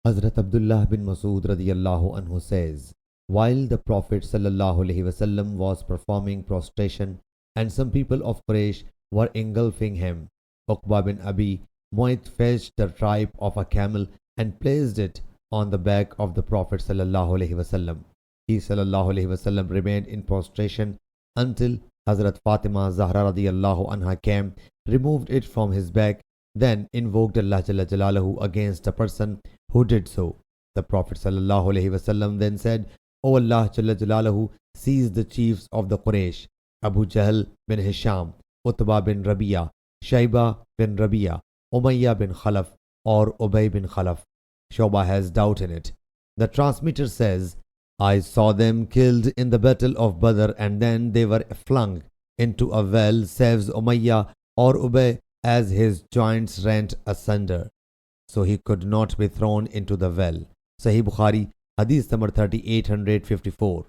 Hazrat Abdullah bin Masud radiyallahu anhu says, while the Prophet sallallahu alaihi wasallam was performing prostration and some people of Quraysh were engulfing him, Uqba bin Abi Mu'ayth fetched the tripe of a camel and placed it on the back of the Prophet sallallahu alaihi wasallam. He sallallahu alaihi wasallam remained in prostration until Hazrat Fatima Zahra radiyallahu anha came, removed it from his back, then invoked Allah Jalla Jalaluhu against the person who did so. The Prophet sallallahu alaihi wasallam then said, O Allah Jalla Jalaluhu, seize the chiefs of the Quraysh, Abu Jahl bin Hisham, Utbah bin Rabi'a, Shayba bin Rabi'a, Umayyah bin Khalaf, or Ubay bin Khalaf. Shoba has doubt in it. The transmitter says, I saw them killed in the battle of Badr and then they were flung into a well, saves Umayyah or Ubay, as his joints rent asunder, so he could not be thrown into the well. Sahih Bukhari, Hadith number 3854.